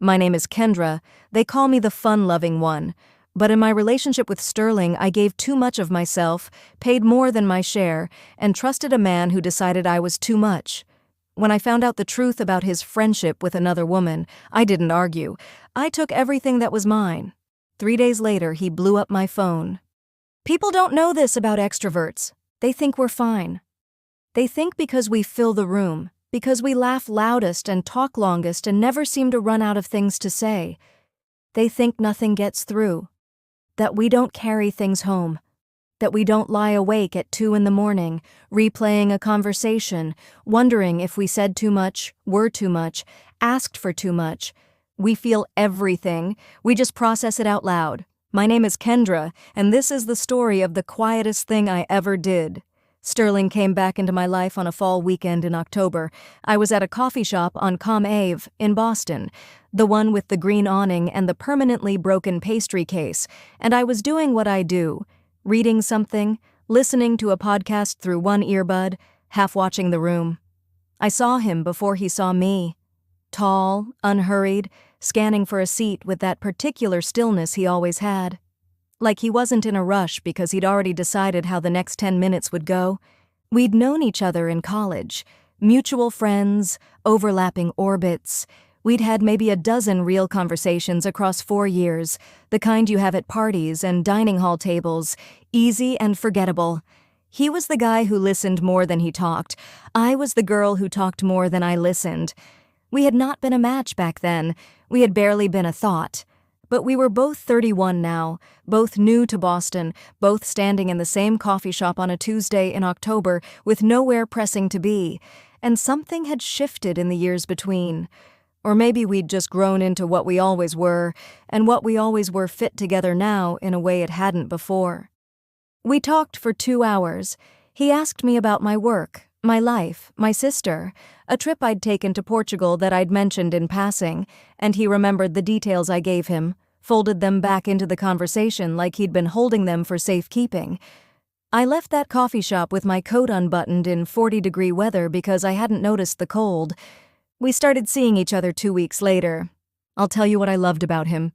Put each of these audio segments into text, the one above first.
My name is Kendra. They call me the fun-loving one. But in my relationship with Sterling, I gave too much of myself, paid more than my share, and trusted a man who decided I was too much. When I found out the truth about his friendship with another woman, I didn't argue. I took everything that was mine. 3 days later, he blew up my phone. People don't know this about extroverts. They think we're fine. They think because we fill the room, because we laugh loudest and talk longest and never seem to run out of things to say. They think nothing gets through. That we don't carry things home. That we don't lie awake at 2 a.m, replaying a conversation, wondering if we said too much, were too much, asked for too much. We feel everything. We just process it out loud. My name is Kendra, and this is the story of the quietest thing I ever did. Sterling came back into my life on a fall weekend in October. I was at a coffee shop on Com Ave in Boston, the one with the green awning and the permanently broken pastry case, and I was doing what I do. Reading something, listening to a podcast through one earbud, half watching the room. I saw him before he saw me. Tall, unhurried, scanning for a seat with that particular stillness he always had. Like he wasn't in a rush because he'd already decided how the next 10 minutes would go. We'd known each other in college, mutual friends, overlapping orbits. We'd had maybe a dozen real conversations across 4 years, the kind you have at parties and dining hall tables, easy and forgettable. He was the guy who listened more than he talked. I was the girl who talked more than I listened. We had not been a match back then. We had barely been a thought. But we were both 31 now, both new to Boston, both standing in the same coffee shop on a Tuesday in October with nowhere pressing to be. And something had shifted in the years between. Or maybe we'd just grown into what we always were, and what we always were fit together now in a way it hadn't before. We talked for 2 hours. He asked me about my work, my life, my sister, a trip I'd taken to Portugal that I'd mentioned in passing, and he remembered the details I gave him, folded them back into the conversation like he'd been holding them for safekeeping. I left that coffee shop with my coat unbuttoned in 40-degree weather because I hadn't noticed the cold. We started seeing each other 2 weeks later. I'll tell you what I loved about him.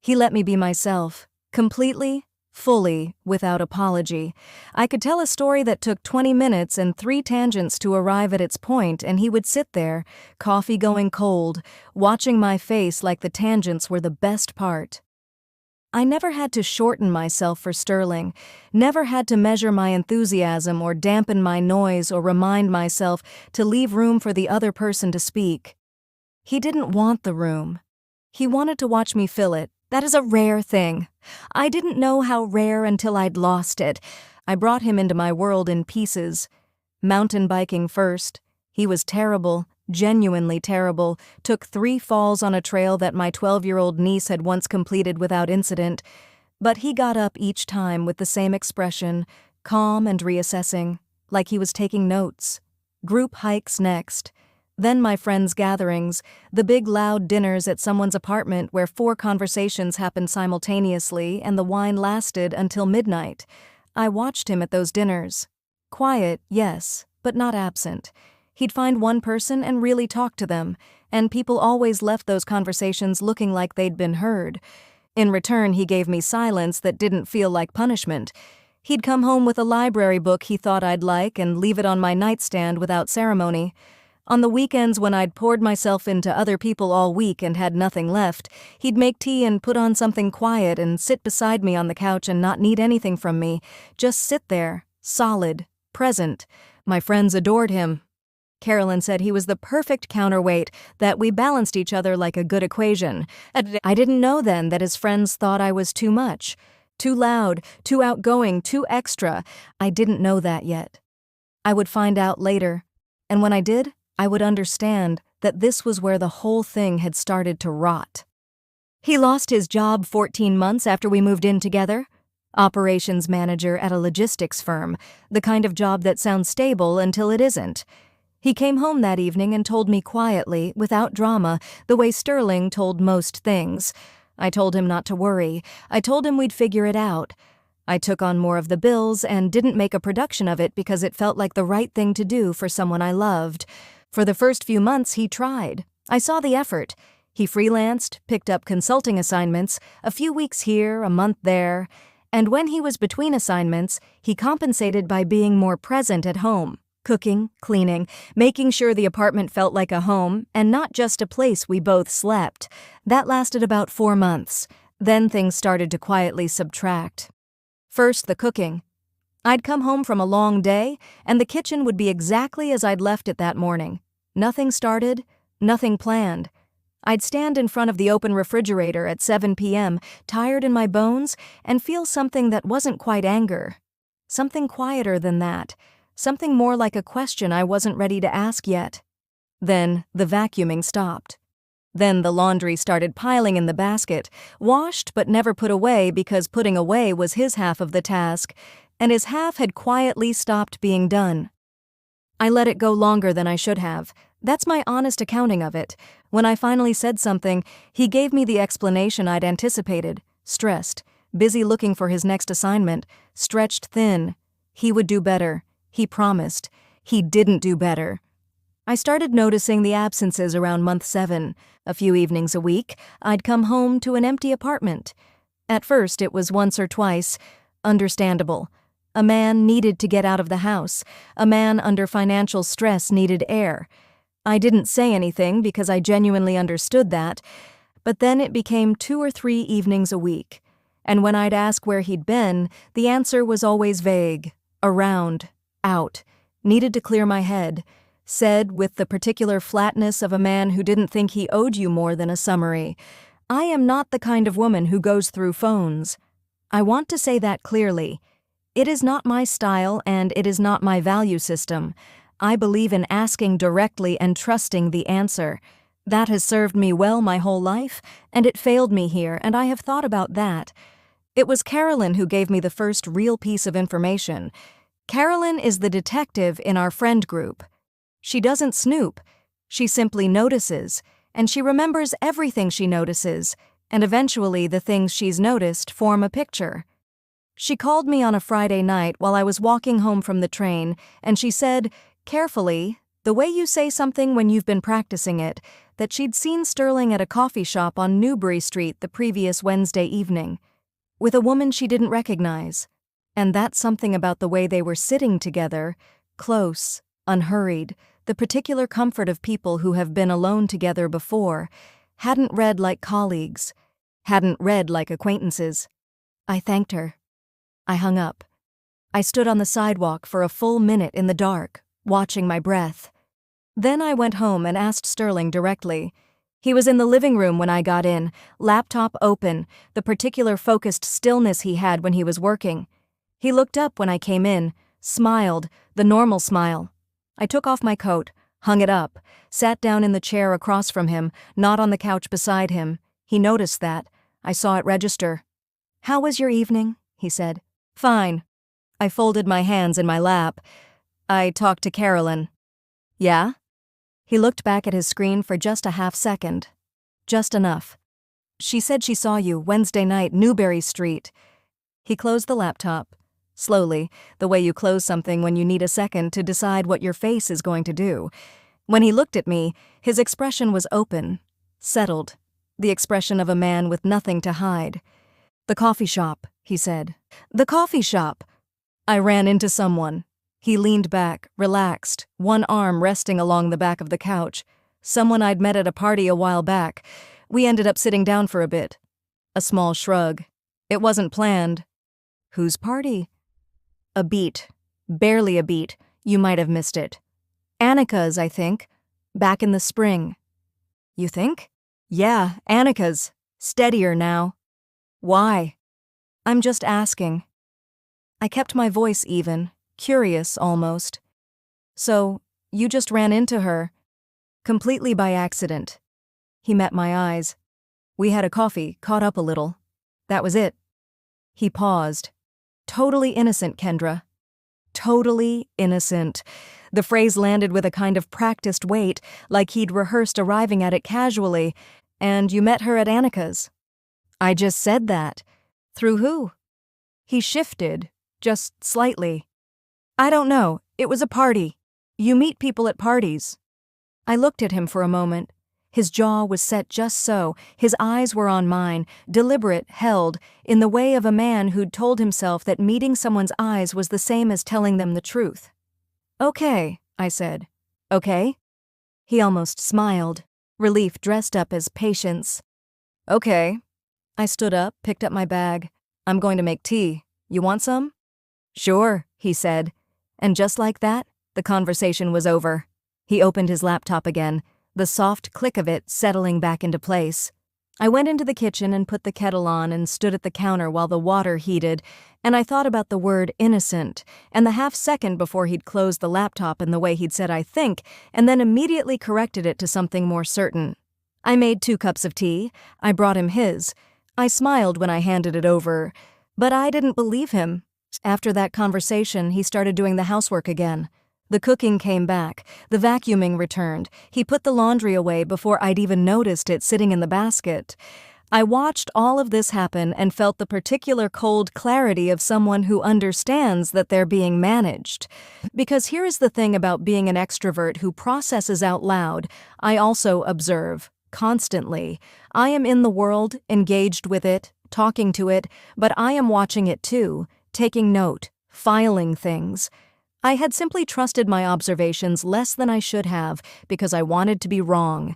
He let me be myself, completely, fully, without apology. I could tell a story that took 20 minutes and 3 tangents to arrive at its point, and he would sit there, coffee going cold, watching my face like the tangents were the best part. I never had to shorten myself for Sterling, never had to measure my enthusiasm or dampen my noise or remind myself to leave room for the other person to speak. He didn't want the room. He wanted to watch me fill it. That is a rare thing. I didn't know how rare until I'd lost it. I brought him into my world in pieces. Mountain biking first. He was terrible. Genuinely terrible, took 3 falls on a trail that my 12-year-old niece had once completed without incident, but he got up each time with the same expression, calm and reassessing, like he was taking notes. Group hikes next. Then my friends' gatherings, the big loud dinners at someone's apartment where 4 conversations happened simultaneously and the wine lasted until midnight. I watched him at those dinners. Quiet, yes, but not absent. He'd find one person and really talk to them, and people always left those conversations looking like they'd been heard. In return, he gave me silence that didn't feel like punishment. He'd come home with a library book he thought I'd like and leave it on my nightstand without ceremony. On the weekends when I'd poured myself into other people all week and had nothing left, he'd make tea and put on something quiet and sit beside me on the couch and not need anything from me. Just sit there, solid, present. My friends adored him. Carolyn said he was the perfect counterweight, that we balanced each other like a good equation. I didn't know then that his friends thought I was too much, too loud, too outgoing, too extra. I didn't know that yet. I would find out later, and when I did, I would understand that this was where the whole thing had started to rot. He lost his job 14 months after we moved in together. Operations manager at a logistics firm, the kind of job that sounds stable until it isn't. He came home that evening and told me quietly, without drama, the way Sterling told most things. I told him not to worry. I told him we'd figure it out. I took on more of the bills and didn't make a production of it because it felt like the right thing to do for someone I loved. For the first few months, he tried. I saw the effort. He freelanced, picked up consulting assignments, a few weeks here, a month there, and when he was between assignments, he compensated by being more present at home, cooking, cleaning, making sure the apartment felt like a home and not just a place we both slept. That lasted about 4 months. Then things started to quietly subtract. First, the cooking. I'd come home from a long day, and the kitchen would be exactly as I'd left it that morning. Nothing started, nothing planned. I'd stand in front of the open refrigerator at 7 p.m., tired in my bones, and feel something that wasn't quite anger. Something quieter than that. Something more like a question I wasn't ready to ask yet. Then the vacuuming stopped. Then the laundry started piling in the basket, washed but never put away because putting away was his half of the task, and his half had quietly stopped being done. I let it go longer than I should have. That's my honest accounting of it. When I finally said something, he gave me the explanation I'd anticipated. Stressed, busy looking for his next assignment, stretched thin. He would do better. He promised. He didn't do better. I started noticing the absences around month 7. A few evenings a week, I'd come home to an empty apartment. At first, it was once or twice. Understandable. A man needed to get out of the house. A man under financial stress needed air. I didn't say anything because I genuinely understood that, but then it became 2 or 3 evenings a week. And when I'd ask where he'd been, the answer was always vague. Around. Out. Needed to clear my head. Said with the particular flatness of a man who didn't think he owed you more than a summary. I am not the kind of woman who goes through phones. I want to say that clearly. It is not my style and it is not my value system. I believe in asking directly and trusting the answer. That has served me well my whole life, and it failed me here, and I have thought about that. It was Carolyn who gave me the first real piece of information. Carolyn is the detective in our friend group. She doesn't snoop. She simply notices, and she remembers everything she notices, and eventually the things she's noticed form a picture. She called me on a Friday night while I was walking home from the train, and she said, carefully, the way you say something when you've been practicing it, that she'd seen Sterling at a coffee shop on Newbury Street the previous Wednesday evening, with a woman she didn't recognize. And that something about the way they were sitting together, close, unhurried, the particular comfort of people who have been alone together before, hadn't read like colleagues, hadn't read like acquaintances. I thanked her. I hung up. I stood on the sidewalk for a full minute in the dark, watching my breath. Then I went home and asked Sterling directly. He was in the living room when I got in, laptop open, the particular focused stillness he had when he was working. He looked up when I came in, smiled, the normal smile. I took off my coat, hung it up, sat down in the chair across from him, not on the couch beside him. He noticed that. I saw it register. "How was your evening?" he said. "Fine." I folded my hands in my lap. "I talked to Carolyn." "Yeah?" He looked back at his screen for just a half second. "Just enough. She said she saw you Wednesday night, Newbury Street." He closed the laptop. Slowly, the way you close something when you need a second to decide what your face is going to do. When he looked at me, his expression was open, settled, the expression of a man with nothing to hide. "The coffee shop," he said. "The coffee shop." I ran into someone. He leaned back, relaxed, one arm resting along the back of the couch. Someone I'd met at a party a while back. We ended up sitting down for a bit. A small shrug. It wasn't planned. "Whose party?" A beat. Barely a beat. You might have missed it. Annika's, I think. Back in the spring. "You think?" "Yeah, Annika's. Steadier now." "Why?" "I'm just asking." I kept my voice even, curious almost. "So, you just ran into her?" "Completely by accident." He met my eyes. "We had a coffee, caught up a little. That was it." He paused. "Totally innocent, Kendra. Totally innocent." The phrase landed with a kind of practiced weight, like he'd rehearsed arriving at it casually. "And you met her at Annika's?" "I just said that." "Through who?" He shifted, just slightly. "I don't know. It was a party. You meet people at parties." I looked at him for a moment. His jaw was set just so, his eyes were on mine, deliberate, held, in the way of a man who'd told himself that meeting someone's eyes was the same as telling them the truth. "Okay," I said. "Okay?" He almost smiled, relief dressed up as patience. "Okay." I stood up, picked up my bag. "I'm going to make tea. You want some?" "Sure," he said. And just like that, the conversation was over. He opened his laptop again, the soft click of it settling back into place. I went into the kitchen and put the kettle on and stood at the counter while the water heated, and I thought about the word innocent, and the half-second before he'd closed the laptop and the way he'd said "I think," and then immediately corrected it to something more certain. I made 2 cups of tea. I brought him his. I smiled when I handed it over, but I didn't believe him. After that conversation, he started doing the housework again. The cooking came back, the vacuuming returned. He put the laundry away before I'd even noticed it sitting in the basket. I watched all of this happen and felt the particular cold clarity of someone who understands that they're being managed. Because here is the thing about being an extrovert who processes out loud, I also observe, constantly. I am in the world, engaged with it, talking to it, but I am watching it too, taking note, filing things. I had simply trusted my observations less than I should have because I wanted to be wrong.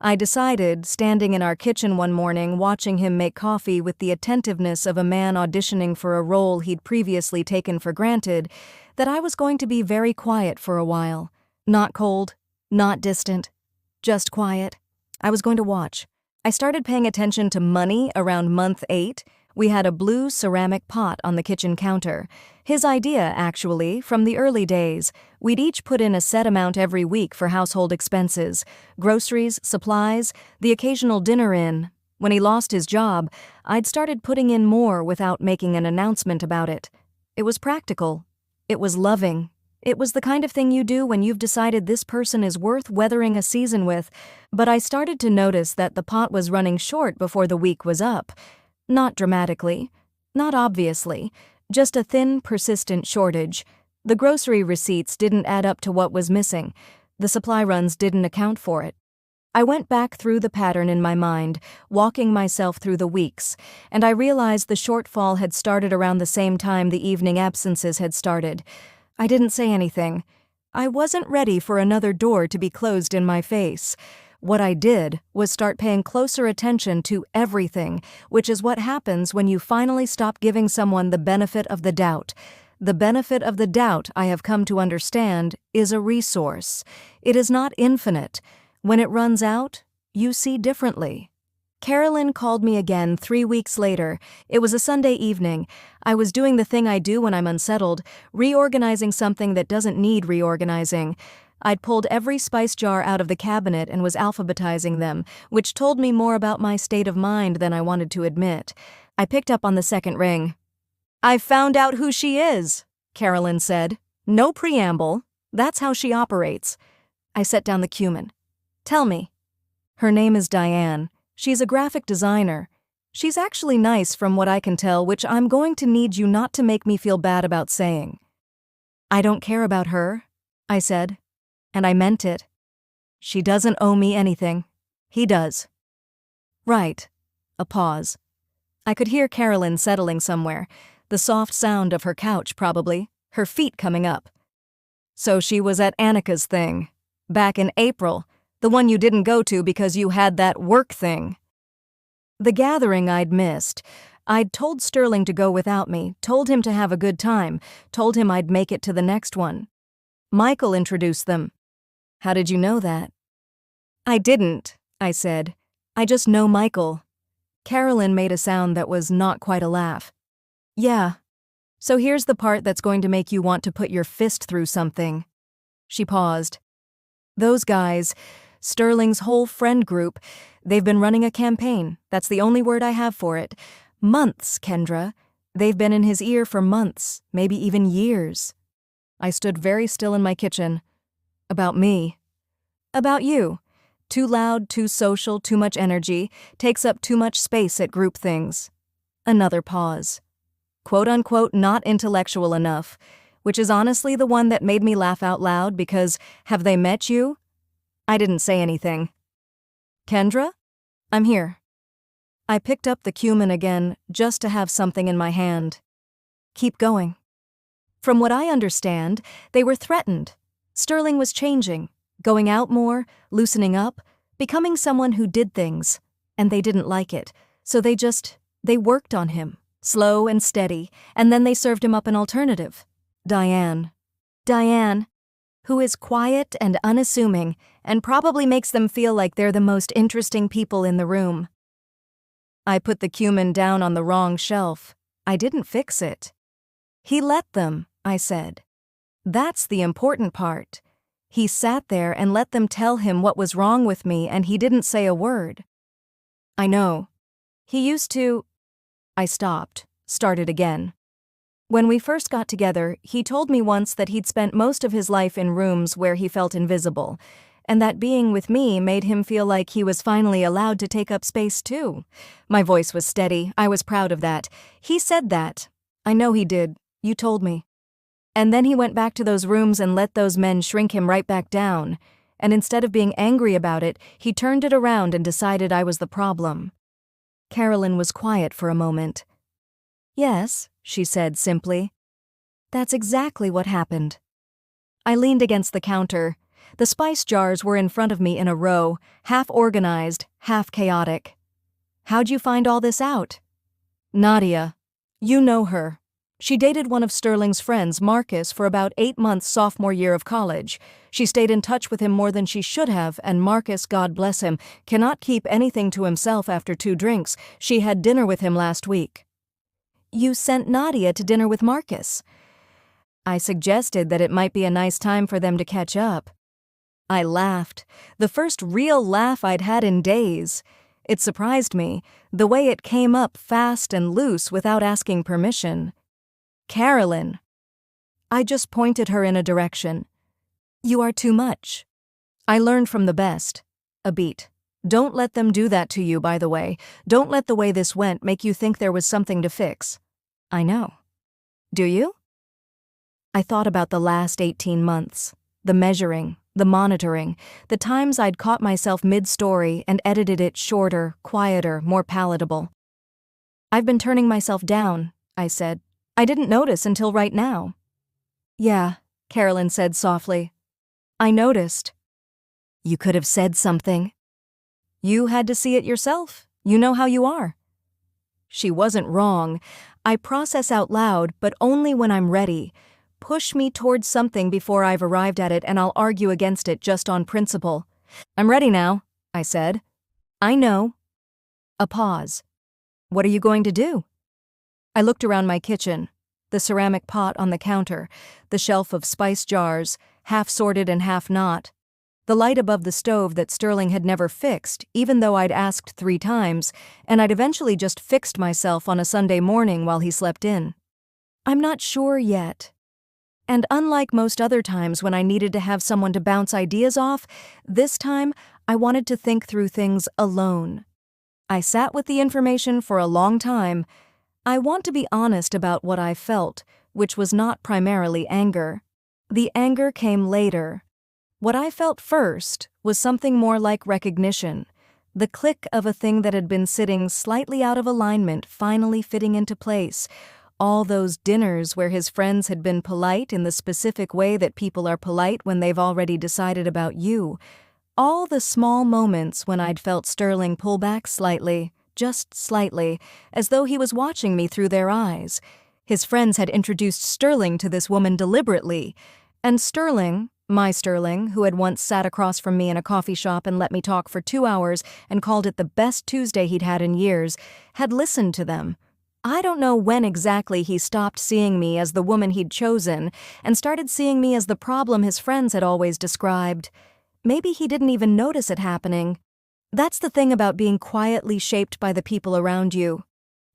I decided, standing in our kitchen one morning watching him make coffee with the attentiveness of a man auditioning for a role he'd previously taken for granted, that I was going to be very quiet for a while. Not cold, not distant, just quiet. I was going to watch. I started paying attention to money around month 8. We had a blue ceramic pot on the kitchen counter. His idea, actually, from the early days. We'd each put in a set amount every week for household expenses, groceries, supplies, the occasional dinner in. When he lost his job, I'd started putting in more without making an announcement about it. It was practical. It was loving. It was the kind of thing you do when you've decided this person is worth weathering a season with, but I started to notice that the pot was running short before the week was up. Not dramatically, not obviously, just a thin, persistent shortage. The grocery receipts didn't add up to what was missing. The supply runs didn't account for it. I went back through the pattern in my mind, walking myself through the weeks, and I realized the shortfall had started around the same time the evening absences had started. I didn't say anything. I wasn't ready for another door to be closed in my face. What I did was start paying closer attention to everything, which is what happens when you finally stop giving someone the benefit of the doubt. The benefit of the doubt, I have come to understand, is a resource. It is not infinite. When it runs out, you see differently. Carolyn called me again 3 weeks later. It was a Sunday evening. I was doing the thing I do when I'm unsettled, reorganizing something that doesn't need reorganizing. I'd pulled every spice jar out of the cabinet and was alphabetizing them, which told me more about my state of mind than I wanted to admit. I picked up on the second ring. "I've found out who she is," Carolyn said. No preamble. That's how she operates. I set down the cumin. "Tell me." "Her name is Diane. She's a graphic designer. She's actually nice from what I can tell, which I'm going to need you not to make me feel bad about saying." "I don't care about her," I said. And I meant it. "She doesn't owe me anything. He does." "Right." A pause. I could hear Carolyn settling somewhere, the soft sound of her couch probably, her feet coming up. "So she was at Annika's thing. Back in April, the one you didn't go to because you had that work thing." The gathering I'd missed. I'd told Sterling to go without me, told him to have a good time, told him I'd make it to the next one. Michael introduced them. "How did you know that?" "I didn't," I said. "I just know Michael." Carolyn made a sound that was not quite a laugh. "Yeah. So here's the part that's going to make you want to put your fist through something." She paused. "Those guys, Sterling's whole friend group, they've been running a campaign. That's the only word I have for it. Months, Kendra. They've been in his ear for months, maybe even years." I stood very still in my kitchen. "About me." "About you. Too loud, too social, too much energy, takes up too much space at group things." Another pause. "Quote-unquote not intellectual enough," which is honestly the one that made me laugh out loud because, have they met you? I didn't say anything. Kendra? I'm here. I picked up the cumin again, just to have something in my hand. Keep going. From what I understand, they were threatened. Sterling was changing, going out more, loosening up, becoming someone who did things, and they didn't like it, so they worked on him, slow and steady, and then they served him up an alternative. Diane, who is quiet and unassuming and probably makes them feel like they're the most interesting people in the room. I put the cumin down on the wrong shelf. I didn't fix it. He let them, I said. That's the important part. He sat there and let them tell him what was wrong with me, and he didn't say a word. I know. He used to... I stopped, started again. When we first got together, he told me once that he'd spent most of his life in rooms where he felt invisible, and that being with me made him feel like he was finally allowed to take up space too. My voice was steady. I was proud of that. He said that. I know he did. You told me. And then he went back to those rooms and let those men shrink him right back down. And instead of being angry about it, he turned it around and decided I was the problem. Carolyn was quiet for a moment. Yes, she said simply. That's exactly what happened. I leaned against the counter. The spice jars were in front of me in a row, half organized, half chaotic. How'd you find all this out? Nadia. You know her. She dated one of Sterling's friends, Marcus, for about 8 months sophomore year of college. She stayed in touch with him more than she should have, and Marcus, God bless him, cannot keep anything to himself after 2 drinks. She had dinner with him last week. You sent Nadia to dinner with Marcus. I suggested that it might be a nice time for them to catch up. I laughed, the first real laugh I'd had in days. It surprised me, the way it came up fast and loose without asking permission. Carolyn. I just pointed her in a direction. You are too much. I learned from the best. A beat. Don't let them do that to you, by the way. Don't let the way this went make you think there was something to fix. I know. Do you? I thought about the last 18 months. The measuring, the monitoring, the times I'd caught myself mid-story and edited it shorter, quieter, more palatable. I've been turning myself down, I said. I didn't notice until right now. Yeah, Carolyn said softly. I noticed. You could have said something. You had to see it yourself. You know how you are. She wasn't wrong. I process out loud, but only when I'm ready. Push me towards something before I've arrived at it, and I'll argue against it just on principle. I'm ready now, I said. I know. A pause. What are you going to do? I looked around my kitchen, the ceramic pot on the counter, the shelf of spice jars, half sorted and half not, the light above the stove that Sterling had never fixed, even though I'd asked 3 times, and I'd eventually just fixed myself on a Sunday morning while he slept in. I'm not sure yet. And unlike most other times when I needed to have someone to bounce ideas off, this time I wanted to think through things alone. I sat with the information for a long time. I want to be honest about what I felt, which was not primarily anger. The anger came later. What I felt first was something more like recognition, the click of a thing that had been sitting slightly out of alignment finally fitting into place. All those dinners where his friends had been polite in the specific way that people are polite when they've already decided about you. All the small moments when I'd felt Sterling pull back slightly, just slightly, as though he was watching me through their eyes. His friends had introduced Sterling to this woman deliberately, and Sterling, my Sterling, who had once sat across from me in a coffee shop and let me talk for 2 hours and called it the best Tuesday he'd had in years, had listened to them. I don't know when exactly he stopped seeing me as the woman he'd chosen and started seeing me as the problem his friends had always described. Maybe he didn't even notice it happening. That's the thing about being quietly shaped by the people around you.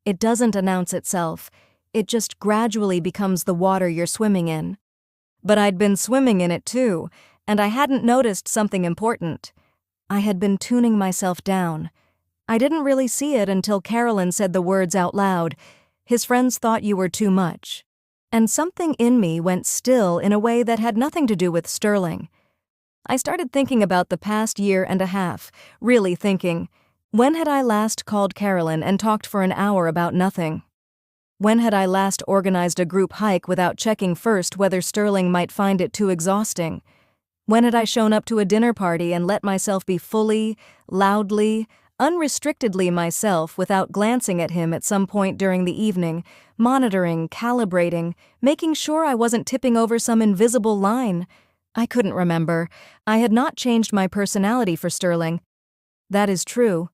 It doesn't announce itself. It just gradually becomes the water you're swimming in. But I'd been swimming in it too, and I hadn't noticed something important. I had been tuning myself down. I didn't really see it until Carolyn said the words out loud. His friends thought you were too much. And something in me went still in a way that had nothing to do with Sterling. I started thinking about the past year and a half, really thinking, when had I last called Carolyn and talked for an hour about nothing? When had I last organized a group hike without checking first whether Sterling might find it too exhausting? When had I shown up to a dinner party and let myself be fully, loudly, unrestrictedly myself without glancing at him at some point during the evening, monitoring, calibrating, making sure I wasn't tipping over some invisible line? I couldn't remember. I had not changed my personality for Sterling. That is true.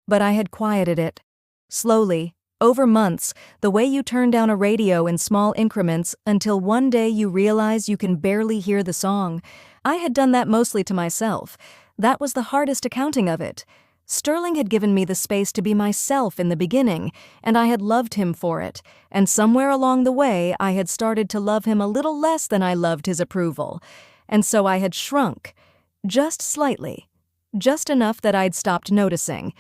But I had quieted it. Slowly, over months, the way you turn down a radio in small increments until one day you realize you can barely hear the song. I had done that mostly to myself. That was the hardest accounting of it. Sterling had given me the space to be myself in the beginning, and I had loved him for it, and somewhere along the way I had started to love him a little less than I loved his approval. And so I had shrunk. Just slightly. Just enough that I'd stopped noticing.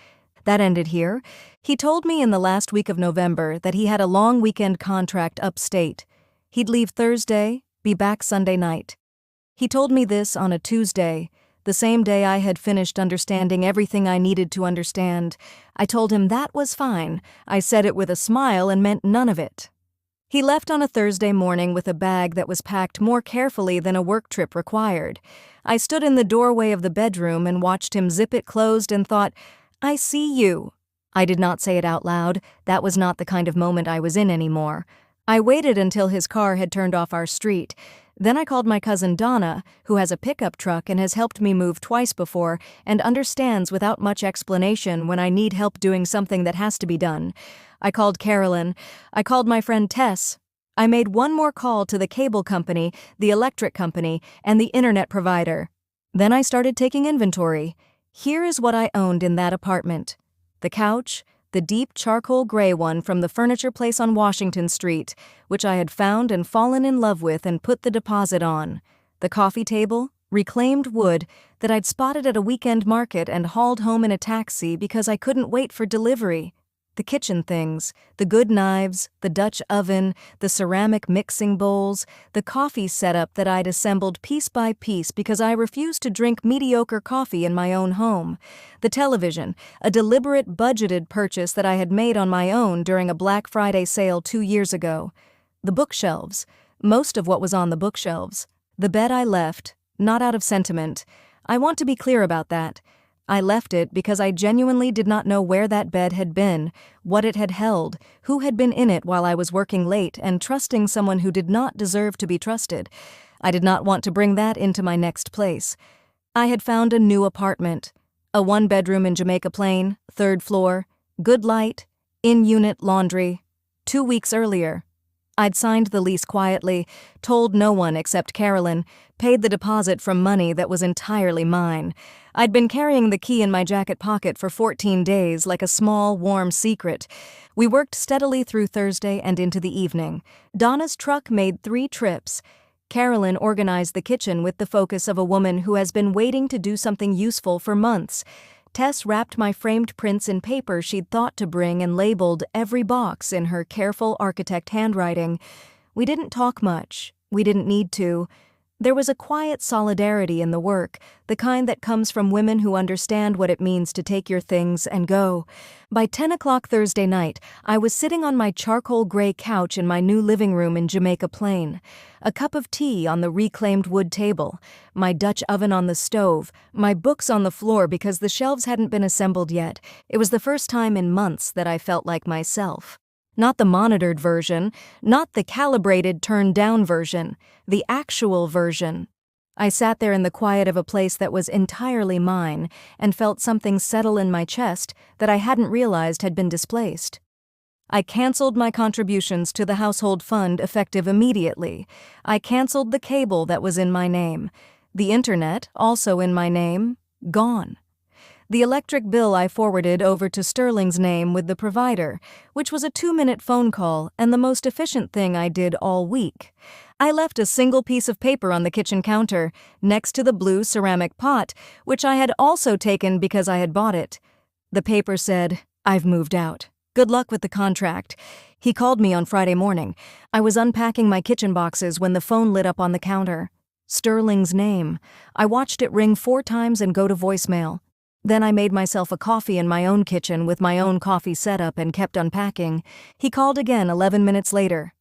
That ended here. He told me in the last week of November that he had a long weekend contract upstate. He'd leave Thursday, be back Sunday night. He told me this on a Tuesday, the same day I had finished understanding everything I needed to understand. I told him that was fine. I said it with a smile and meant none of it. He left on a Thursday morning with a bag that was packed more carefully than a work trip required. I stood in the doorway of the bedroom and watched him zip it closed and thought, "I see you." I did not say it out loud. That was not the kind of moment I was in anymore. I waited until his car had turned off our street. Then I called my cousin Donna, who has a pickup truck and has helped me move twice before and understands without much explanation when I need help doing something that has to be done. I called Carolyn. I called my friend Tess. I made one more call to the cable company, the electric company, and the internet provider. Then I started taking inventory. Here is what I owned in that apartment. The couch, the deep charcoal gray one from the furniture place on Washington Street, which I had found and fallen in love with and put the deposit on. The coffee table, reclaimed wood, that I'd spotted at a weekend market and hauled home in a taxi because I couldn't wait for delivery. The kitchen things, the good knives, the Dutch oven, the ceramic mixing bowls, the coffee setup that I'd assembled piece by piece because I refused to drink mediocre coffee in my own home. The television, a deliberate budgeted purchase that I had made on my own during a Black Friday sale 2 years ago. The bookshelves, most of what was on the bookshelves. The bed I left, not out of sentiment. I want to be clear about that. I left it because I genuinely did not know where that bed had been, what it had held, who had been in it while I was working late and trusting someone who did not deserve to be trusted. I did not want to bring that into my next place. I had found a new apartment, a 1-bedroom in Jamaica Plain, 3rd floor, good light, in-unit laundry. 2 weeks earlier. I'd signed the lease quietly, told no one except Carolyn, paid the deposit from money that was entirely mine. I'd been carrying the key in my jacket pocket for 14 days like a small, warm secret. We worked steadily through Thursday and into the evening. Donna's truck made 3 trips. Carolyn organized the kitchen with the focus of a woman who has been waiting to do something useful for months. Tess wrapped my framed prints in paper she'd thought to bring and labeled every box in her careful architect handwriting. We didn't talk much. We didn't need to. There was a quiet solidarity in the work, the kind that comes from women who understand what it means to take your things and go. By 10 o'clock Thursday night, I was sitting on my charcoal gray couch in my new living room in Jamaica Plain. A cup of tea on the reclaimed wood table, my Dutch oven on the stove, my books on the floor because the shelves hadn't been assembled yet. It was the first time in months that I felt like myself. Not the monitored version, not the calibrated turned-down version, the actual version. I sat there in the quiet of a place that was entirely mine and felt something settle in my chest that I hadn't realized had been displaced. I canceled my contributions to the household fund effective immediately. I canceled the cable that was in my name. The internet, also in my name, gone. The electric bill I forwarded over to Sterling's name with the provider, which was a 2-minute phone call and the most efficient thing I did all week. I left a single piece of paper on the kitchen counter, next to the blue ceramic pot, which I had also taken because I had bought it. The paper said, "I've moved out. Good luck with the contract." He called me on Friday morning. I was unpacking my kitchen boxes when the phone lit up on the counter. Sterling's name. I watched it ring 4 times and go to voicemail. Then I made myself a coffee in my own kitchen with my own coffee setup and kept unpacking. He called again 11 minutes later.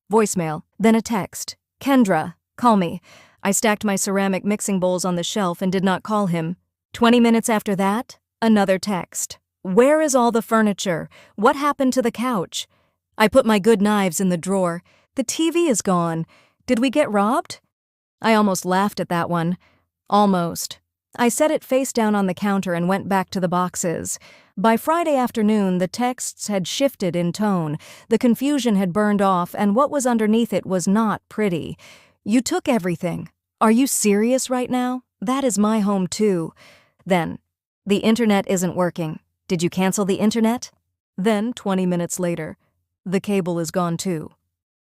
Voicemail, then a text. Kendra, call me. I stacked my ceramic mixing bowls on the shelf and did not call him. 20 minutes after that, another text. Where is all the furniture? What happened to the couch? I put my good knives in the drawer. The TV is gone. Did we get robbed? I almost laughed at that one. Almost. I set it face down on the counter and went back to the boxes. By Friday afternoon, the texts had shifted in tone, the confusion had burned off, and what was underneath it was not pretty. You took everything. Are you serious right now? That is my home too. Then, the internet isn't working. Did you cancel the internet? Then, 20 minutes later, the cable is gone too.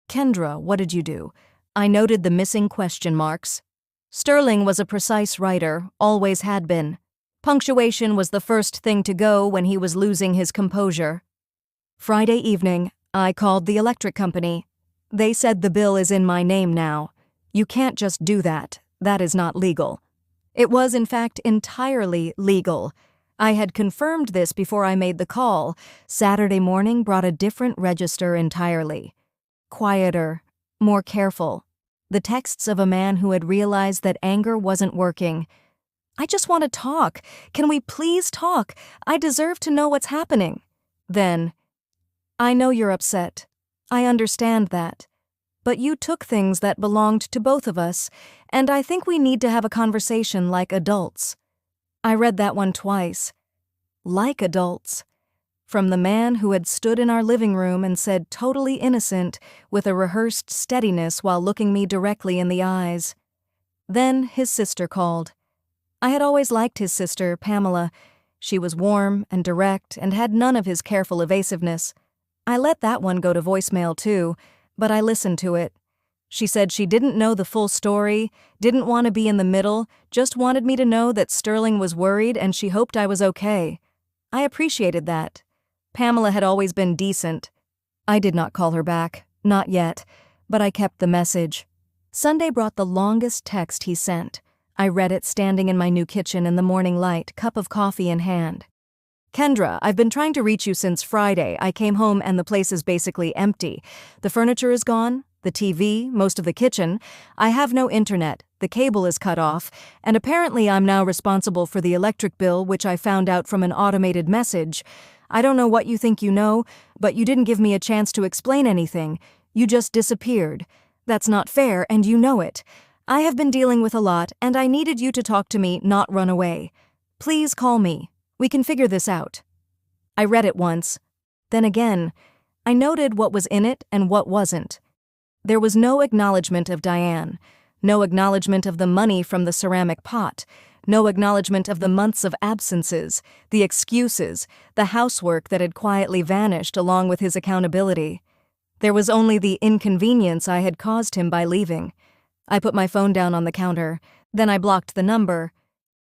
Kendra, what did you do? I noted the missing question marks. Sterling was a precise writer, always had been. Punctuation was the first thing to go when he was losing his composure. Friday evening, I called the electric company. They said the bill is in my name now. You can't just do that. That is not legal. It was, in fact, entirely legal. I had confirmed this before I made the call. Saturday morning brought a different register entirely. Quieter, more careful. The texts of a man who had realized that anger wasn't working. I just want to talk. Can we please talk? I deserve to know what's happening. Then, I know you're upset. I understand that. But you took things that belonged to both of us, and I think we need to have a conversation like adults. I read that one twice. Like adults. From the man who had stood in our living room and said totally innocent, with a rehearsed steadiness while looking me directly in the eyes. Then his sister called. I had always liked his sister, Pamela. She was warm and direct and had none of his careful evasiveness. I let that one go to voicemail too, but I listened to it. She said she didn't know the full story, didn't want to be in the middle, just wanted me to know that Sterling was worried and she hoped I was okay. I appreciated that. Pamela had always been decent. I did not call her back, not yet, but I kept the message. Sunday brought the longest text he sent. I read it standing in my new kitchen in the morning light, cup of coffee in hand. Kendra, I've been trying to reach you since Friday. I came home and the place is basically empty. The furniture is gone, the TV, most of the kitchen. I have no internet, the cable is cut off, and apparently I'm now responsible for the electric bill, which I found out from an automated message. I don't know what you think you know, but you didn't give me a chance to explain anything. You just disappeared. That's not fair, and you know it. I have been dealing with a lot, and I needed you to talk to me, not run away. Please call me. We can figure this out. I read it once. Then again, I noted what was in it and what wasn't. There was no acknowledgement of Diane, no acknowledgement of the money from the ceramic pot, no acknowledgement of the months of absences, the excuses, the housework that had quietly vanished along with his accountability. There was only the inconvenience I had caused him by leaving. I put my phone down on the counter, then I blocked the number.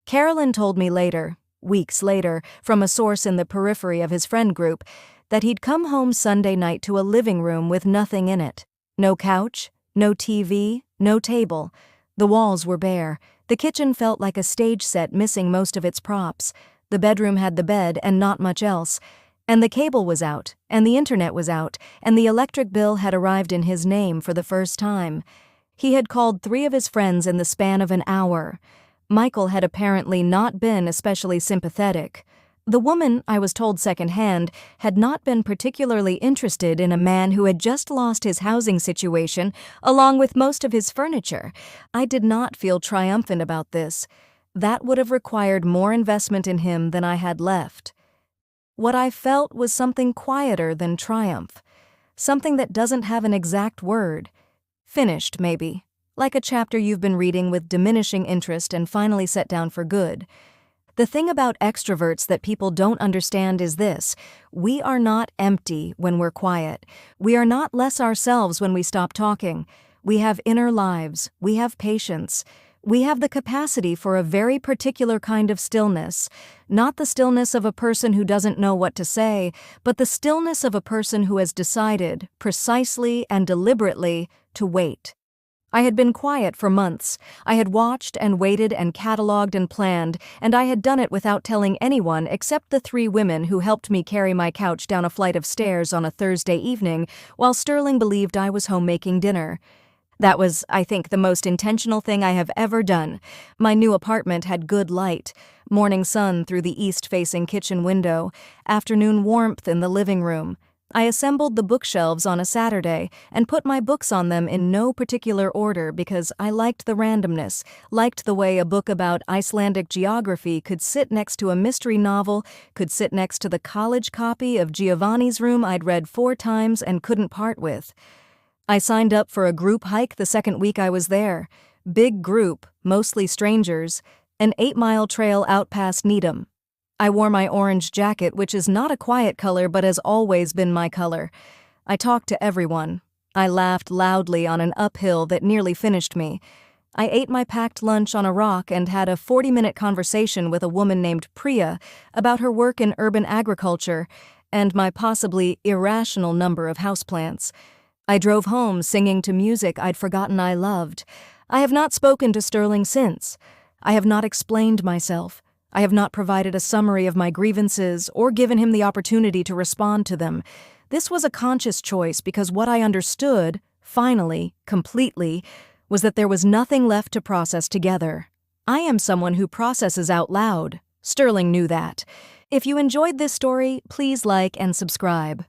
Carolyn told me later, weeks later, from a source in the periphery of his friend group, that he'd come home Sunday night to a living room with nothing in it. No couch, no TV, no table. The walls were bare. The kitchen felt like a stage set missing most of its props. The bedroom had the bed and not much else. And the cable was out, and the internet was out, and the electric bill had arrived in his name for the first time. He had called 3 of his friends in the span of an hour. Michael had apparently not been especially sympathetic. The woman, I was told secondhand, had not been particularly interested in a man who had just lost his housing situation, along with most of his furniture. I did not feel triumphant about this. That would have required more investment in him than I had left. What I felt was something quieter than triumph. Something that doesn't have an exact word. Finished, maybe. Like a chapter you've been reading with diminishing interest and finally set down for good. The thing about extroverts that people don't understand is this: we are not empty when we're quiet. We are not less ourselves when we stop talking. We have inner lives. We have patience. We have the capacity for a very particular kind of stillness. Not the stillness of a person who doesn't know what to say, but the stillness of a person who has decided, precisely and deliberately, to wait. I had been quiet for months. I had watched and waited and cataloged and planned, and I had done it without telling anyone except the 3 women who helped me carry my couch down a flight of stairs on a Thursday evening while Sterling believed I was home making dinner. That was, I think, the most intentional thing I have ever done. My new apartment had good light, morning sun through the east-facing kitchen window, afternoon warmth in the living room. I assembled the bookshelves on a Saturday and put my books on them in no particular order because I liked the randomness, liked the way a book about Icelandic geography could sit next to a mystery novel, could sit next to the college copy of Giovanni's Room I'd read 4 times and couldn't part with. I signed up for a group hike the second week I was there. Big group, mostly strangers, an 8-mile trail out past Needham. I wore my orange jacket, which is not a quiet color but has always been my color. I talked to everyone. I laughed loudly on an uphill that nearly finished me. I ate my packed lunch on a rock and had a 40-minute conversation with a woman named Priya about her work in urban agriculture and my possibly irrational number of houseplants. I drove home singing to music I'd forgotten I loved. I have not spoken to Sterling since. I have not explained myself. I have not provided a summary of my grievances or given him the opportunity to respond to them. This was a conscious choice because what I understood, finally, completely, was that there was nothing left to process together. I am someone who processes out loud. Sterling knew that. If you enjoyed this story, please like and subscribe.